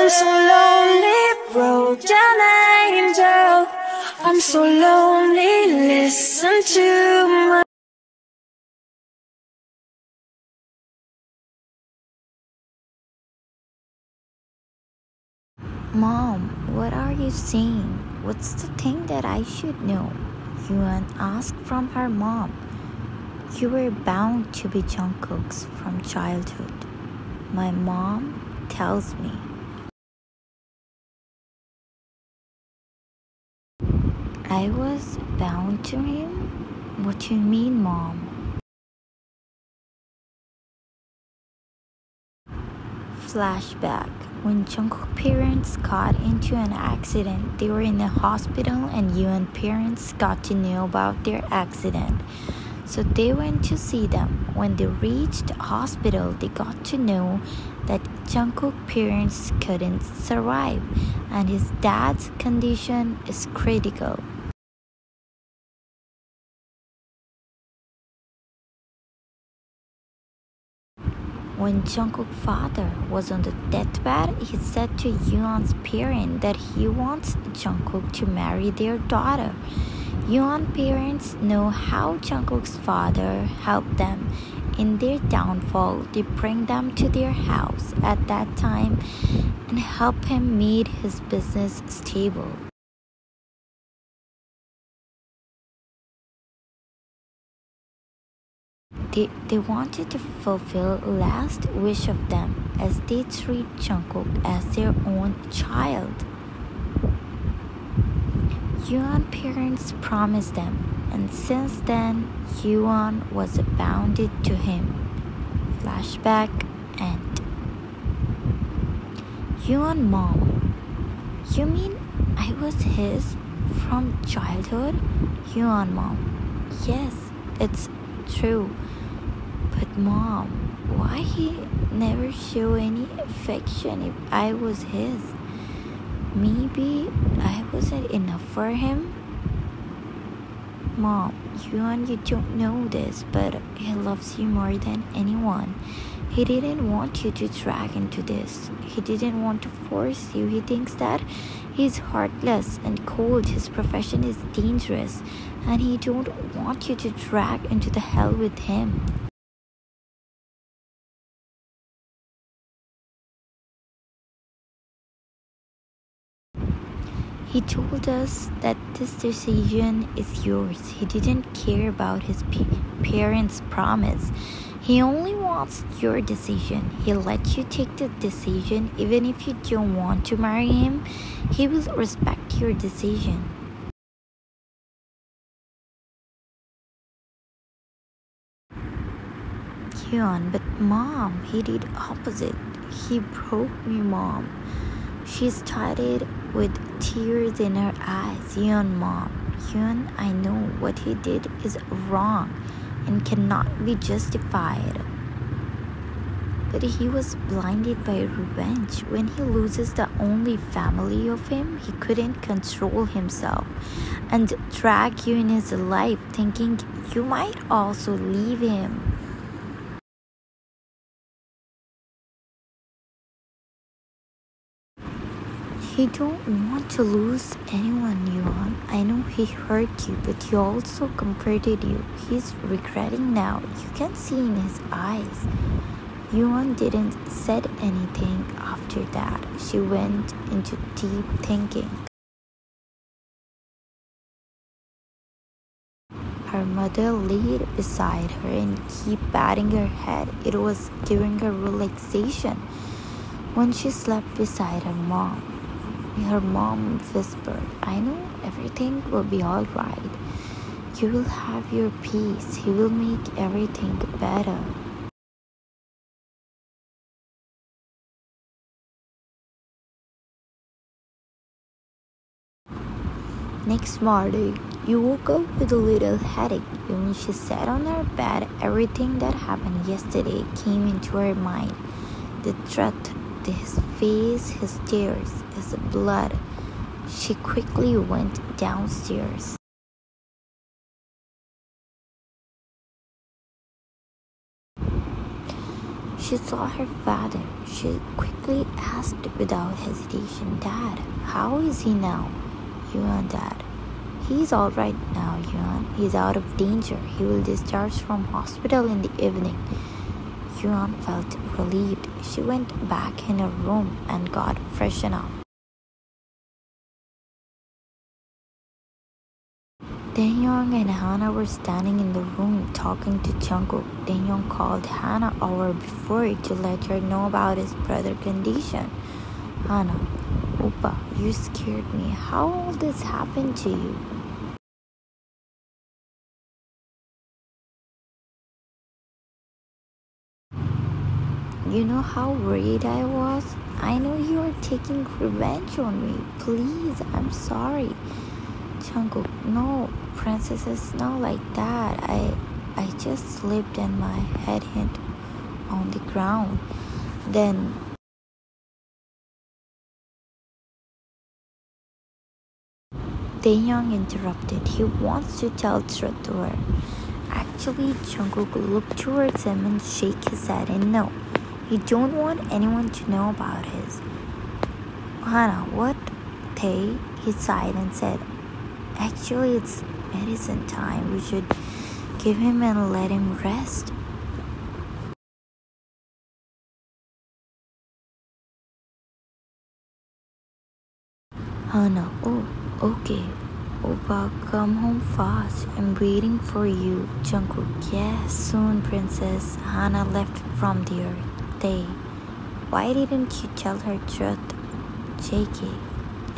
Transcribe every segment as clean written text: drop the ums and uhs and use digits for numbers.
I'm so lonely, broken angel. I'm so lonely, listen to my Mom, what are you saying? What's the thing that I should know? Yuan asked from her mom. You were bound to be Jungkook's from childhood. My mom tells me. I was bound to him? What do you mean, Mom? Flashback. When Jungkook's parents got into an accident, they were in a hospital and Yuan parents got to know about their accident. So they went to see them. When they reached the hospital, they got to know that Jungkook's parents couldn't survive and his dad's condition is critical. When Jungkook's father was on the deathbed, he said to Yuan's parents that he wants Jungkook to marry their daughter. Yuan parents know how Jungkook's father helped them in their downfall. They bring them to their house at that time and help him make his business stable. They wanted to fulfill the last wish of them as they treat Jungkook as their own child. Yuan parents promised them, and since then, Yuan was bounded to him. Flashback end. Yuan mom. You mean I was his from childhood? Yuan mom. Yes, it's true. But mom, why he never show any affection if I was his? Maybe I wasn't enough for him? Mom, Yuan, you don't know this, but he loves you more than anyone. He didn't want you to drag into this. He didn't want to force you. He thinks that he's heartless and cold. His profession is dangerous, and he don't want you to drag into the hell with him. He told us that this decision is yours. He didn't care about his parents' promise. He only wants your decision. He'll let you take the decision even if you don't want to marry him. He will respect your decision. Hyun, but mom, he did opposite. He broke me, mom. She started with tears in her eyes. Hyun, mom. Hyun, I know what he did is wrong and cannot be justified. But he was blinded by revenge. When he loses the only family of him, he couldn't control himself and drag you in his life thinking you might also leave him. He don't want to lose anyone, Yuan. I know he hurt you, but he also comforted you. He's regretting now. You can see in his eyes. Yuan didn't said anything after that. She went into deep thinking. Her mother laid beside her and kept patting her head. It was giving her relaxation. When she slept beside her mom whispered, I know everything will be alright. You will have your peace. He will make everything better. Next morning, you woke up with a little headache. When she sat on her bed, everything that happened yesterday came into her mind. The threat, his face, his tears, his blood. She quickly went downstairs. She saw her father. She quickly asked without hesitation, "Dad, how is he now?" "Yuan, Dad. He's alright now, Yuan. He's out of danger. He will discharge from hospital in the evening." Yuan felt relieved. She went back in her room and got freshened up. Daeyoung and Hana were standing in the room talking to Jungkook. Daeyoung called Hana over before to let her know about his brother's condition. "Hana, Oppa, you scared me. How all this happened to you?" "You know how worried I was? I know you are taking revenge on me. Please, I'm sorry." Jungkook, "No, princesses, not like that. I just slipped and my head hit on the ground. Then Taehyung interrupted. He wants to tell truth to her. Actually, Jungkook looked towards him and shake his head and no, he don't want anyone to know about his. "Hana, what?" Tae, he sighed and said, "Actually, it's medicine time. We should give him and let him rest." "Hana, oh, okay. Oppa, come home fast. I'm waiting for you." Jungkook, "Yes, soon, princess." Hana left from there. Tae, "Why didn't you tell her truth?" JK,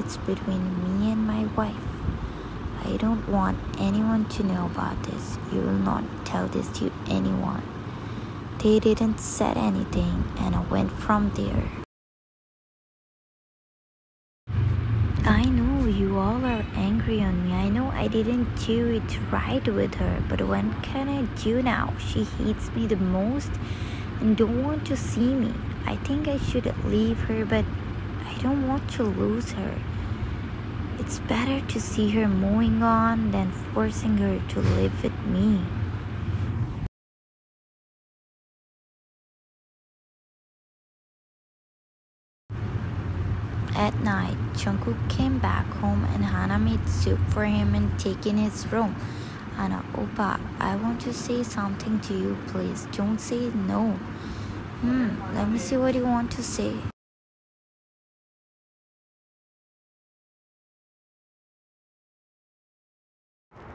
"It's between me and my wife. I don't want anyone to know about this. You will not tell this to anyone." They didn't say anything and I went from there. "I know you all are angry on me. I know I didn't do it right with her, but what can I do now? She hates me the most and don't want to see me. I think I should leave her, but I don't want to lose her. It's better to see her moving on than forcing her to live with me." At night, Jungkook came back home and Hana made soup for him and taken his room. "Hana, Oppa, I want to say something to you, please. Don't say no." Let me see what you want to say."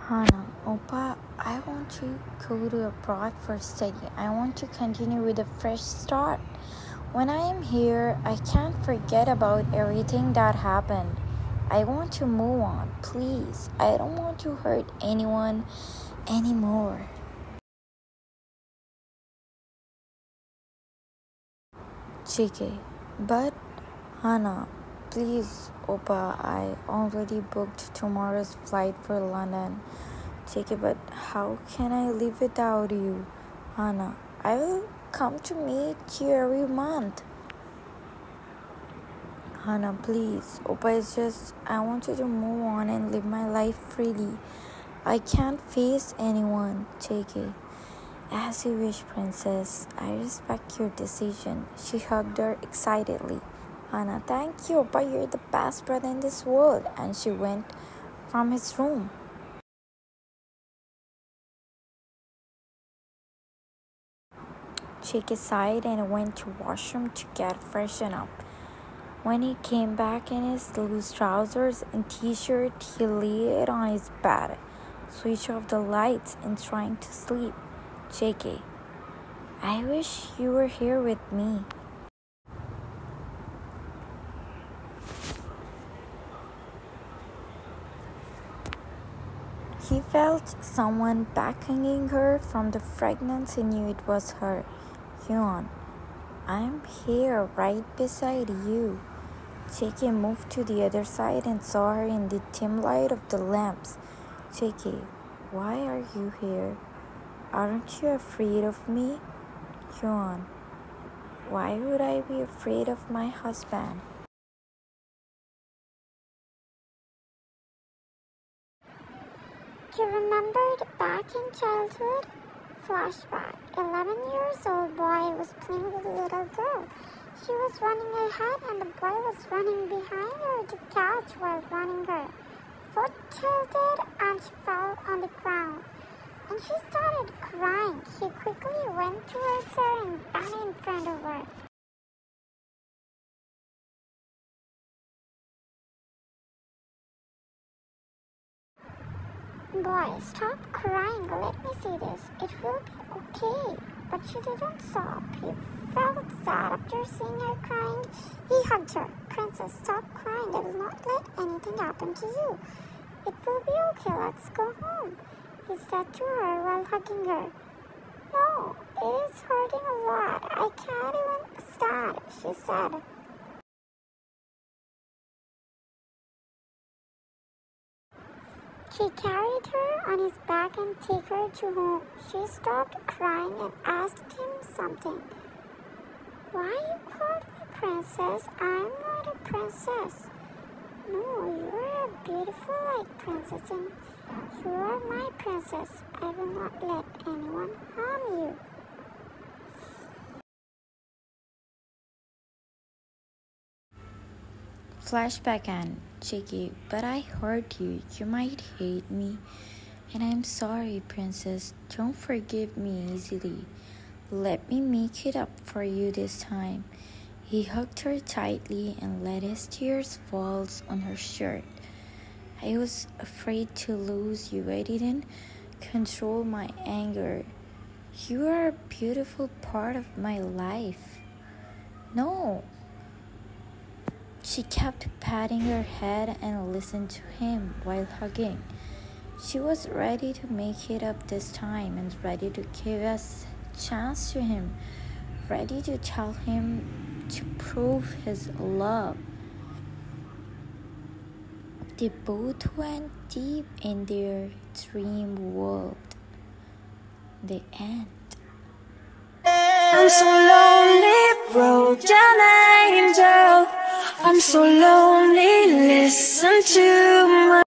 "Hana, Oppa, I want to go to abroad for study. I want to continue with a fresh start. When I am here, I can't forget about everything that happened. I want to move on, please. I don't want to hurt anyone anymore." JK, "But Hana, please, Oppa, I already booked tomorrow's flight for London." JK, "But how can I live without you?" Hana, "I will come to meet you every month." Hana, "Please, Oppa, it's just I wanted to move on and live my life freely. I can't face anyone." JK, "As you wish, princess. I respect your decision." She hugged her excitedly. Hana, "Thank you, Oppa, you're the best brother in this world." And she went from his room. JK sighed and went to washroom to get freshened up. When he came back in his loose trousers and t-shirt, he lay on his bed, switched off the lights and trying to sleep. JK, "I wish you were here with me." He felt someone beckoning her from the fragrance. He knew it was her. "Hyun, I'm here right beside you." JK moved to the other side and saw her in the dim light of the lamps. JK, "Why are you here? Aren't you afraid of me?" Hyun, "Why would I be afraid of my husband?" You remembered back in childhood Flashback. 11-year-old boy was playing with a little girl. She was running ahead and the boy was running behind her to catch while running her. Foot tilted and she fell on the ground. And she started crying. He quickly went towards her and ran in front of her. Boy, stop crying. Let me see this. It will be okay. But she didn't stop. He felt sad after seeing her crying. He hugged her. Princess, stop crying. I will not let anything happen to you. It will be okay. Let's go home, he said to her while hugging her. No, it is hurting a lot. I can't even stand, she said. He carried her on his back and took her to home. She stopped crying and asked him something. Why you called me princess? I'm not a princess. No, you are a beautiful like princess and you are my princess. I will not let anyone harm you. Flashback and Chicky, but I hurt you. You might hate me. And I'm sorry, princess. Don't forgive me easily. Let me make it up for you this time. He hugged her tightly and let his tears fall on her shirt. I was afraid to lose you. I didn't control my anger. You are a beautiful part of my life. No. She kept patting her head and listened to him while hugging. She was ready to make it up this time and ready to give us a chance to him, ready to tell him to prove his love. They both went deep in their dream world. The end. I'm so lonely, broken angel. I'm so lonely, listen to my